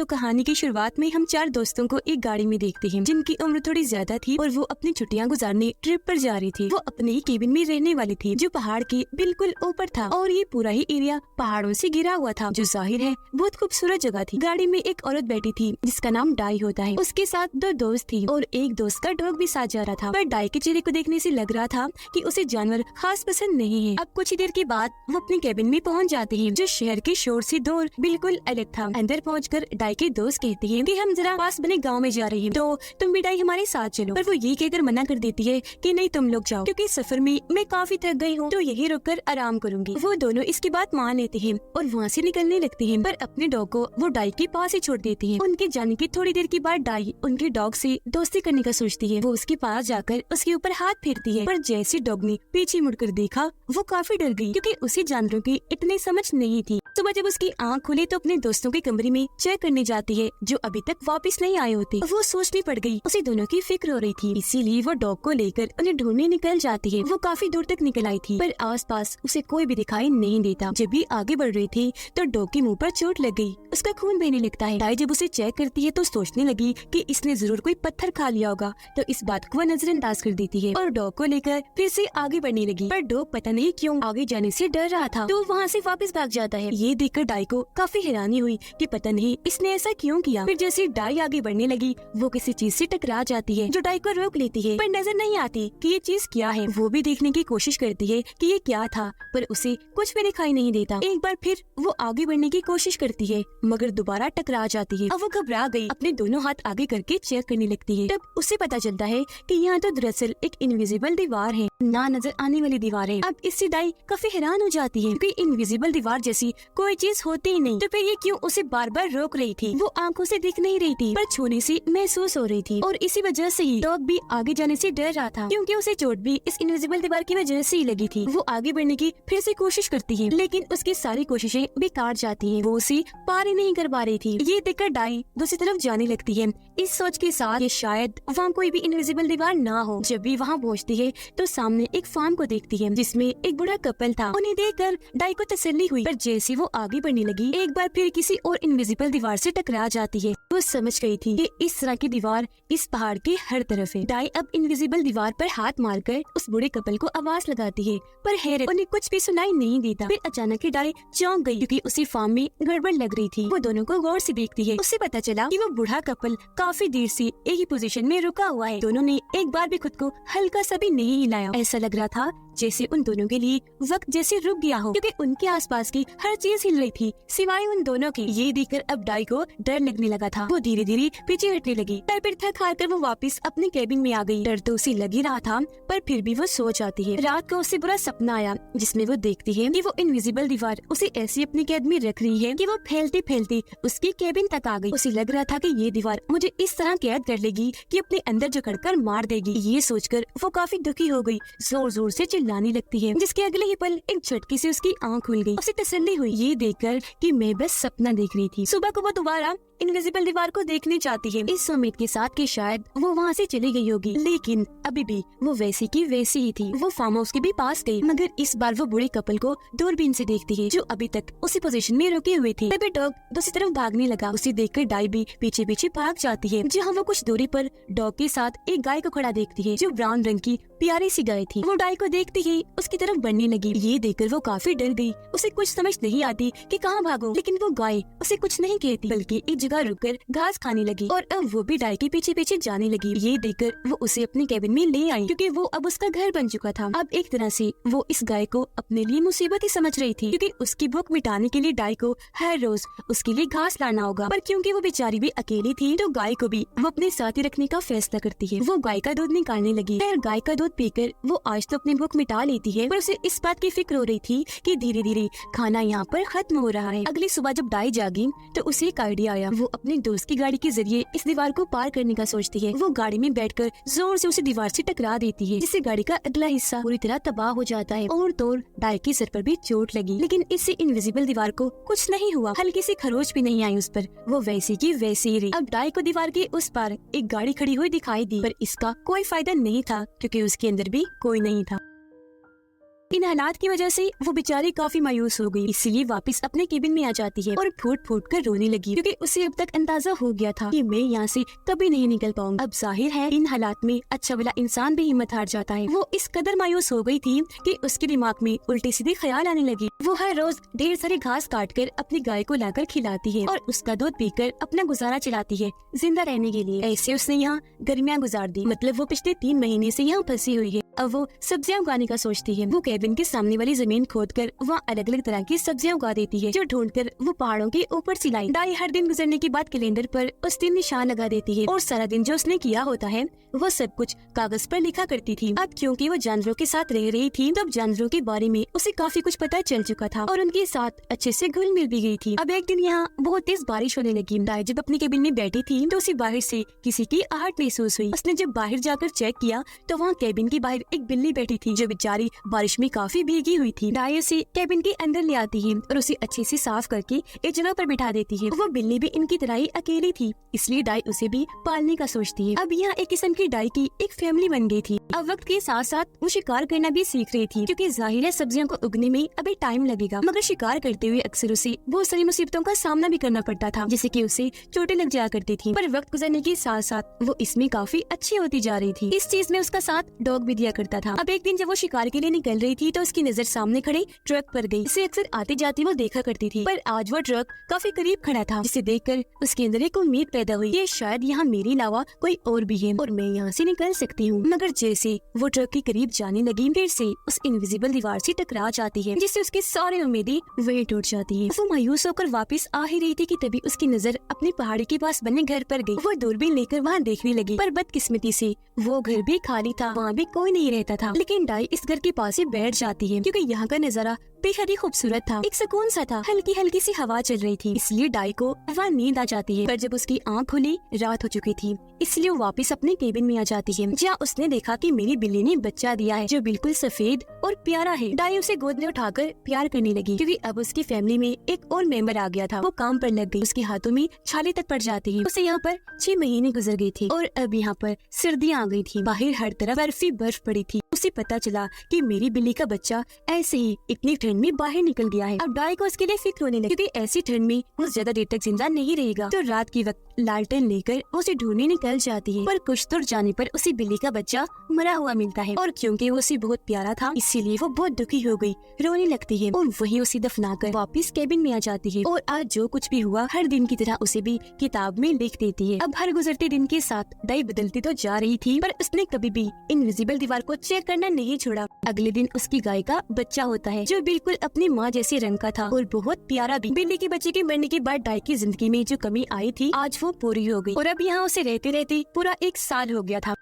तो कहानी की शुरुआत में हम 4 दोस्तों को एक गाड़ी में देखते हैं जिनकी उम्र थोड़ी ज्यादा थी और वो अपनी छुट्टियां गुजारने ट्रिप पर जा रही थी। वो अपने ही केबिन में रहने वाली थी जो पहाड़ के बिल्कुल ऊपर था और ये पूरा ही एरिया पहाड़ों से घिरा हुआ था, जो जाहिर है बहुत खूबसूरत जगह थी। गाड़ी में एक औरत बैठी थी जिसका नाम डाई होता है। उसके साथ 2 दोस्त थी और एक दोस्त का डॉग भी साथ जा रहा था, पर डाई के चेहरे को देखने से लग रहा था कि उसे जानवर खास पसंद नहीं है। अब कुछ ही देर के बाद वो अपने केबिन में पहुंच जाते हैं जो शहर के शोर से दूर बिल्कुल अलग था। अंदर पहुंचकर डाई के दोस्त कहते हैं कि हम जरा पास बने गांव में जा रहे हैं, तो तुम भी डाई हमारे साथ चलो। पर वो ये कहकर मना कर देती है कि नहीं तुम लोग जाओ, क्योंकि सफर में मैं काफी थक गई हूँ, तो यही रुककर आराम करूंगी। वो दोनों इसकी बात मान लेते हैं और वहाँ से निकलने लगते हैं, पर अपने डॉग को वो डाई के पास ही छोड़ देती है। उनके जाने की थोड़ी देर के बाद डाई उनके डॉग से दोस्ती करने का सोचती है। वो उसके पास जाकर उसके ऊपर हाथ फेरती है, पर जैसे डॉग ने पीछे मुड़कर देखा वो काफी डर गई, क्योंकि उसे जानवरों की इतनी समझ नहीं थी। सुबह जब उसकी आँख खुली तो अपने दोस्तों के कमरे में चेक करने जाती है जो अभी तक वापस नहीं आए होते। वो सोचने पड़ गई, उसे दोनों की फिक्र हो रही थी, इसीलिए वो डॉग को लेकर उन्हें ढूंढने निकल जाती है। वो काफी दूर तक निकल आई थी, पर आसपास उसे कोई भी दिखाई नहीं देता। जब भी आगे बढ़ रही थी तो डॉग के मुंह पर चोट लग गई, उसका खून बहने लगता है। डाई जब उसे चेक करती है तो सोचने लगी कि इसने जरूर कोई पत्थर खा लिया होगा, तो इस बात को नजरअंदाज कर देती है और डॉग को लेकर फिर से आगे बढ़ने लगी। पर डॉग पता नहीं क्यों आगे जाने से डर रहा था, तो वहाँ से वापस भाग जाता है। ये देखकर डाई को काफी हैरानी हुई कि पता नहीं इसने ऐसा क्यों किया। फिर जैसे डाई आगे बढ़ने लगी वो किसी चीज से टकरा जाती है जो डाई को रोक लेती है, पर नजर नहीं आती कि ये चीज क्या है। वो भी देखने की कोशिश करती है कि ये क्या था, पर उसे कुछ भी दिखाई नहीं देता। एक बार फिर वो आगे बढ़ने की कोशिश करती है मगर दोबारा टकरा जाती है। अब वो घबरा गई, अपने दोनों हाथ आगे करके चेक करने लगती है। तब उसे पता चलता है कि यहाँ तो दरअसल एक इनविजिबल दीवार है, ना नजर आने वाली दीवार है। अब इससे डाई काफी हैरान हो जाती है क्योंकि इनविजिबल दीवार जैसी कोई चीज होती ही नहीं, तो फिर ये क्यों उसे बार बार रोक रही थी। वो आंखों से दिख नहीं रही थी पर छूने से महसूस हो रही थी, और इसी वजह से ही डॉग भी आगे जाने से डर रहा था, क्योंकि उसे चोट भी इस इनविजिबल दीवार की वजह से ही लगी थी। वो आगे बढ़ने की फिर से कोशिश करती है, लेकिन उसकी सारी कोशिशें बेकार जाती हैं। वो उसे पार ही नहीं कर पा रही थी। ये देखकर डाई दूसरी तरफ जाने लगती है, इस सोच के साथ कि शायद वहाँ कोई भी इनविजिबल दीवार ना हो। जब भी वहाँ पहुँचती है तो सामने एक फार्म को देखती है जिसमें एक बूढ़ा कपल था। उन्हें देखकर डाई को तसल्ली हुई, पर जैसे वो आगे बढ़ने लगी एक बार फिर किसी और इनविजिबल दीवार से टकरा जाती है। वो समझ गई थी कि इस तरह की दीवार इस पहाड़ के हर तरफ है। डाई अब इनविजिबल दीवार पर हाथ मारकर उस बूढ़े कपल को आवाज लगाती है, पर हैरत उन्हें कुछ भी सुनाई नहीं देता। फिर अचानक ही डाई चौंक गई क्योंकि उसी फार्म में गड़बड़ लग रही थी। वो दोनों को गौर से देखती है, उससे पता चला कि वो बूढ़ा कपल काफी देर से एक ही पोजीशन में रुका हुआ है। दोनों ने एक बार भी खुद को हल्का सा भी नहीं हिलाया। ऐसा लग रहा था जैसे उन दोनों के लिए वक्त जैसे रुक गया हो, क्योंकि उनके आसपास की हर चीज हिल रही थी सिवाय उन दोनों की। ये देखकर अब डाई को डर लगने लगा था। वो धीरे धीरे पीछे हटने लगी, पर फिर थक हार कर वो वापस अपने केबिन में आ गई। डर तो उसे लग ही रहा था, पर फिर भी वो सो जाती है। रात को उसे बुरा सपना आया जिसमें वो देखती है कि वो इनविजिबल दीवार उसे ऐसी अपनी कैद में रख रही है कि वो फैलते फैलते उसकी केबिन तक आ गई। उसे लग रहा था कि ये दीवार मुझे इस तरह कैद कर लेगी कि अपने अंदर जकड़कर मार देगी। ये सोचकर वो काफी दुखी हो गई, जोर जोर से चिल्लाने लगती है, जिसके अगले ही पल एक झटके से उसकी आंख खुल गई। उसे तसल्ली हुई ये देखकर कि मैं बस सपना देख रही थी। सुबह को वो दोबारा इनविजिबल दीवार को देखने चाहती है, इस उम्मीद के साथ कि शायद वो वहाँ से चली गई होगी, लेकिन अभी भी वो वैसी की वैसी ही थी। वो फार्म हाउस के भी पास गई, मगर इस बार वो बूढ़े कपल को दूरबीन से देखती है जो अभी तक उसी पोजीशन में रुके हुए थे। तभी डॉग दूसरी तरफ भागने लगा। उसे देखकर डाई भी पीछे पीछे भाग जाती है, जहाँ वो कुछ दूरी पर डॉग के साथ एक गाय को खड़ा देखती है जो ब्राउन रंग की प्यारी सी गाय थी। वो डाई को देखते ही उसकी तरफ बढ़ने लगी। ये देखकर वो काफी डर गई। उसे कुछ समझ नहीं आती कि कहाँ भागो, लेकिन वो गाय उसे कुछ नहीं कहती बल्कि एक जगह रुककर घास खाने लगी, और अब वो भी डाई के पीछे पीछे जाने लगी। ये देखकर वो उसे अपने केबिन में ले आई, क्योंकि वो अब उसका घर बन चुका था। अब एक तरह से वो इस गाय को अपने लिए मुसीबत ही समझ रही थी, क्योंकि उसकी भूख मिटाने के लिए डाई को हर रोज उसके लिए घास लाना होगा। पर क्योंकि वो बेचारी भी अकेली थी तो गाय को भी वो अपने साथ ही रखने का फैसला करती है। वो गाय का दूध निकालने लगी, और गाय का दूध पीकर वो आज तो अपनी भूख मिटा लेती है, पर उसे इस बात की फिक्र हो रही थी कि धीरे धीरे खाना यहाँ पर खत्म हो रहा है। अगली सुबह जब डाई जागी तो उसे एक आइडिया आया। वो अपने दोस्त की गाड़ी के जरिए इस दीवार को पार करने का सोचती है। वो गाड़ी में बैठकर जोर से उसे दीवार से टकरा देती है, जिससे गाड़ी का अगला हिस्सा पूरी तरह तबाह हो जाता है, और तो डाई के सर पर भी चोट लगी। लेकिन इससे इनविजिबल दीवार को कुछ नहीं हुआ, हल्की सी खरोच भी नहीं आई उस पर। वो वैसी की वैसी ही रही। अब डाई को दीवार के उस पार एक गाड़ी खड़ी हुई दिखाई दी, पर इसका कोई फायदा नहीं था क्योंकि उसके अंदर भी कोई नहीं था। इन हालात की वजह से वो बेचारी काफी मायूस हो गई, इसलिए वापस अपने केबिन में आ जाती है और फूट फूट कर रोने लगी, क्योंकि उसे अब तक अंदाजा हो गया था कि मैं यहाँ से कभी नहीं निकल पाऊंगी। अब जाहिर है इन हालात में अच्छा वाला इंसान भी हिम्मत हार जाता है। वो इस कदर मायूस हो गई थी कि उसके दिमाग में उल्टे सीधे ख्याल आने लगे। वो हर रोज ढेर सारे घास काट कर अपनी गाय को लाकर खिलाती है और उसका दूध पीकर अपना गुजारा चलाती है जिंदा रहने के लिए। ऐसे उसने यहाँ गर्मियाँ गुजार दी, मतलब वो पिछले 3 महीने से यहाँ फंसी हुई है। अब वो सब्जियां उगाने का सोचती है। वो केबिन के सामने वाली जमीन खोदकर वहाँ अलग अलग तरह की सब्जियां उगा देती है, जो ढूंढकर वो पहाड़ों के ऊपर सिलाई। डाई हर दिन गुजरने के बाद कैलेंडर पर उस दिन निशान लगा देती है और सारा दिन जो उसने किया होता है वो सब कुछ कागज पर लिखा करती थी। अब क्योंकि वो जानवरों के साथ रह रही थी, तो अब जानवरों के बारे में उसे काफी कुछ पता चल चुका था और उनके साथ अच्छे से घुल मिल भी गई थी। अब एक दिन यहाँ बहुत तेज बारिश होने लगी। डाई जब अपनी केबिन में बैठी थी तो उसे बाहर से किसी की आहट महसूस हुई। उसने जब बाहर जाकर चेक किया तो वहाँ केबिन के बाहर एक बिल्ली बैठी थी, जो बेचारी बारिश में काफी भीगी हुई थी। डाई उसे केबिन के अंदर ले आती है और उसे अच्छे से साफ करके एक जगह पर बिठा देती है। वो बिल्ली भी इनकी तरह ही अकेली थी, इसलिए डाई उसे भी पालने का सोचती है। अब यहाँ एक किस्म की डाई की एक फैमिली बन गई थी। अब वक्त के साथ साथ वो शिकार करना भी सीख रही थी, क्योंकि जाहिर है सब्जियों को उगने में अभी टाइम लगेगा। मगर शिकार करते हुए अक्सर उसे बहुत सारी मुसीबतों का सामना भी करना पड़ता था, जैसे कि उसे चोटें लग जाया करती थी। पर वक्त गुजरने के साथ साथ वो इसमें काफी अच्छी होती जा रही थी। इस चीज में उसका साथ डॉग भी दिया करता था। अब एक दिन जब वो शिकार के लिए निकल रही थी तो उसकी नजर सामने खड़े ट्रक पर गई। इसे अक्सर आती जाती वो देखा करती थी, पर आज वो ट्रक काफी करीब खड़ा था, जिसे देखकर उसके अंदर एक उम्मीद पैदा हुई कि शायद यहाँ मेरे अलावा कोई और भी है और मैं यहाँ से निकल सकती हूँ। मगर जैसे वो ट्रक के करीब जाने लगी, फिर से उस इनविजिबल दीवार से टकरा जाती है, जिससे उसकी सारी उम्मीदें वहीं टूट जाती है। वो मायूस होकर वापस आ ही रही थी कि तभी उसकी नजर अपनी पहाड़ी के पास बने घर पर गई। वो दूरबीन लेकर वहाँ देखने लगी, पर बदकिस्मती से वो घर भी खाली था, वहाँ भी कोई नहीं रहता था। लेकिन डाई इस घर के पास ही बैठ जाती है, क्योंकि यहाँ का नजारा बेहद ही खूबसूरत था। एक सुकून सा था, हल्की हल्की सी हवा चल रही थी, इसलिए डाई को वहाँ नींद आ जाती है। पर जब उसकी आँख खुली रात हो चुकी थी, इसलिए वो वापस अपने केबिन में आ जाती है, जहाँ उसने देखा कि मेरी बिल्ली ने बच्चा दिया है, जो बिल्कुल सफेद और प्यारा है। डाई उसे गोद में उठाकर प्यार करने लगी, क्योंकि अब उसकी फैमिली में एक और मेंबर आ गया था। वो काम पर लग गई, उसके हाथों में छाले तक पड़ जाती है। उसे यहाँ पर 6 महीने गुजर गए थे और अब यहाँ पर सर्दियाँ आ गई थी। बाहर हर तरफ बर्फ ही बर्फ पड़ी थी। उसे पता चला कि मेरी बिल्ली का बच्चा ऐसे ही इतनी ठंड में बाहर निकल गया है। अब डाई को उसके लिए फिक्र होने लगी, क्योंकि ऐसी ठंड में वो ज्यादा देर तक जिंदा नहीं रहेगा। तो रात के वक्त लालटेन लेकर उसे ढूंढने निकल जाती है, पर कुछ दूर जाने पर उसे बिल्ली का बच्चा मरा हुआ मिलता है। और क्योंकि वो उसे बहुत प्यारा था, इसीलिए वो बहुत दुखी हो गई, रोने लगती है और वही उसे दफनाकर वापस केबिन में आ जाती है। और आज जो कुछ भी हुआ हर दिन की तरह उसे भी किताब में लिख देती है। अब हर गुजरते दिन के साथ डाई बदलती तो जा रही थी, पर उसने कभी भी इनविजिबल दीवार को चेक करना नहीं छोड़ा। अगले दिन उसकी गाय का बच्चा होता है, जो बिल्कुल अपनी माँ जैसे रंग का था और बहुत प्यारा भी। बिल्ली के बच्चे के मरने के बाद डाई की जिंदगी में जो कमी आई थी आज वो पूरी हो गई, और अब यहाँ उसे रहते रहते पूरा 1 साल हो गया था।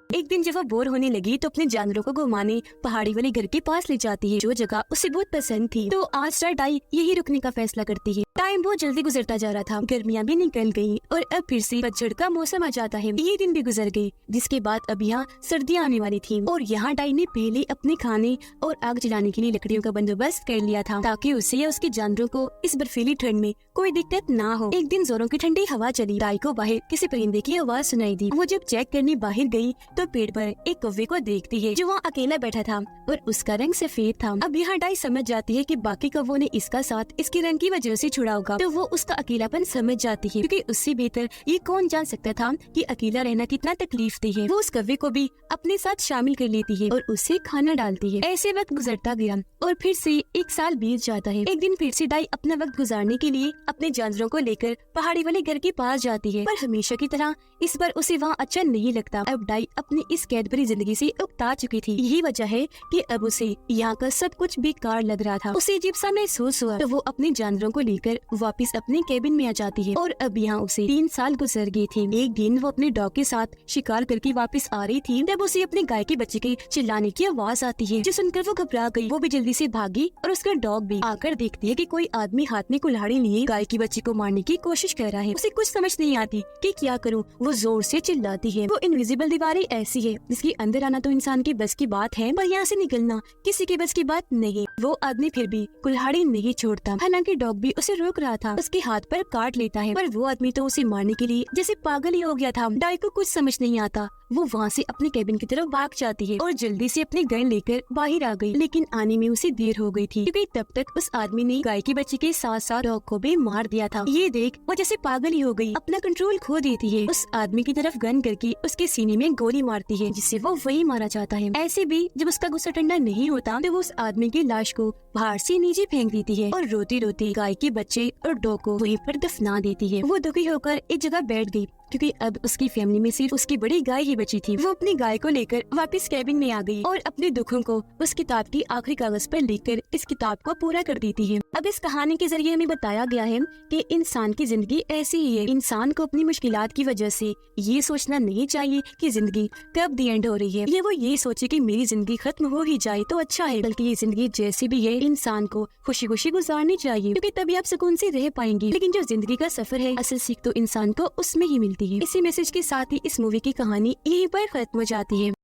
एक दिन जब वो बोर होने लगी तो अपने जानवरों को घुमाने पहाड़ी वाले घर के पास ले जाती है, जो जगह उसे बहुत पसंद थी। तो आज रात डाई यही रुकने का फैसला करती है। टाइम बहुत जल्दी गुजरता जा रहा था, गर्मियाँ भी निकल गयी और अब फिर से पतझड़ का मौसम आ जाता है। ये दिन भी गुजर गए, जिसके बाद अब यहाँ सर्दियाँ आने वाली थी और यहाँ डाई ने पहले अपने खाने और आग जलाने के लिए लकड़ियों का बंदोबस्त कर लिया था, ताकि उसे या उसके जानवरों को इस बर्फीली ठंड में कोई दिक्कत ना हो। एक दिन जोरों की ठंडी हवा चली, डाई को बाहर किसी परिंदे की आवाज सुनाई दी। वो जब चेक करने बाहर गयी तो पेड़ पर एक कौवे को देखती है, जो वहाँ अकेला बैठा था और उसका रंग सफेद था। अब यहाँ डाई समझ जाती है कि बाकी कौवों ने इसका साथ इसके रंग की वजह से छुड़ा होगा, तो वो उसका अकेलापन समझ जाती है, क्योंकि उससे बेहतर ये कौन जान सकता था कि अकेला रहना कितना तकलीफदेह है। वो उस कौवे को भी अपने साथ शामिल कर लेती है और उससे खाना डालती है। ऐसे वक्त गुजरता गया और फिर से 1 साल बीत जाता है। एक दिन फिर से डाई अपना वक्त गुजारने के लिए अपने जानवरों को लेकर पहाड़ी वाले घर के पास जाती है, पर हमेशा की तरह इस बार उसे वहाँ अच्छा नहीं लगता। अब डाई अपनी इस कैद भरी जिंदगी से उकता चुकी थी। यही वजह है कि अब उसे यहाँ का सब कुछ बेकार लग रहा था। उसे अजीब सा महसूस हुआ, तो वो अपने जानवरों को लेकर वापस अपने केबिन में आ जाती है और अब यहाँ उसे 3 साल गुजर गए थे। एक दिन वो अपने डॉग के साथ शिकार करके वापस आ रही थी, तब उसे अपने गाय के बच्चे के चिल्लाने की आवाज आती है, जो सुनकर वो घबरा गई। वो भी जल्दी से भागी और उसका डॉग भी आकर देखती है कि कोई आदमी हाथ में कुल्हाड़ी लिए गाय के बच्चे को मारने की कोशिश कर रहा है। उसे कुछ समझ नहीं आती कि क्या करूँ। वो जोर से चिल्लाती है। वो इनविजिबल दीवारें ऐसी है जिसके अंदर आना तो इंसान के बस की बात है, पर यहाँ से निकलना किसी के बस की बात नहीं। वो आदमी फिर भी कुल्हाड़ी नहीं छोड़ता, हालांकि डॉग भी उसे रोक रहा था, उसके हाथ पर काट लेता है, पर वो आदमी तो उसे मारने के लिए जैसे पागल ही हो गया था। डाई को कुछ समझ नहीं आता, वो वहाँ से अपने केबिन की तरफ भाग जाती है और जल्दी से अपने गन लेकर बाहर आ गई, लेकिन आने में उसे देर हो गई थी क्योंकि तब तक उस आदमी ने गाय के बच्चे के साथ साथ डॉग को भी मार दिया था। ये देख वो जैसे पागल ही हो गई, अपना कंट्रोल खो देती है, उस आदमी की तरफ गन करके उसके सीने में गोली मारती है, जिससे वो वही मारा जाता है। ऐसे भी जब उसका गुस्सा ठंडा नहीं होता तो वो उस आदमी की लाश को बाहर से नीचे फेंक देती है और रोती रोती गाय के बच्चे और डॉग को वहीं पर दफना देती है। वो दुखी होकर एक जगह बैठ गई क्योंकि अब उसकी फैमिली में सिर्फ उसकी बड़ी गाय ही बची थी। वो अपनी गाय को लेकर वापस कैबिन में आ गई और अपने दुखों को उस किताब की आखिरी कागज पर लिखकर इस किताब को पूरा कर देती है। अब इस कहानी के जरिए हमें बताया गया है कि इंसान की जिंदगी ऐसी ही है। इंसान को अपनी मुश्किलात की वजह से ये सोचना नहीं चाहिए कि जिंदगी कब दी एंड हो रही है, या वो ये सोचे कि मेरी जिंदगी खत्म हो ही जाए तो अच्छा है, बल्कि ये जिंदगी जैसी भी है इंसान को खुशी खुशी गुजारनी चाहिए, क्योंकि तभी आप सुकून से रह पाएंगे। लेकिन जो जिंदगी का सफर है, असल सीख तो इंसान को उसमें ही मिलती है। इसी मैसेज के साथ ही इस मूवी की कहानी यहीं पर खत्म हो जाती है।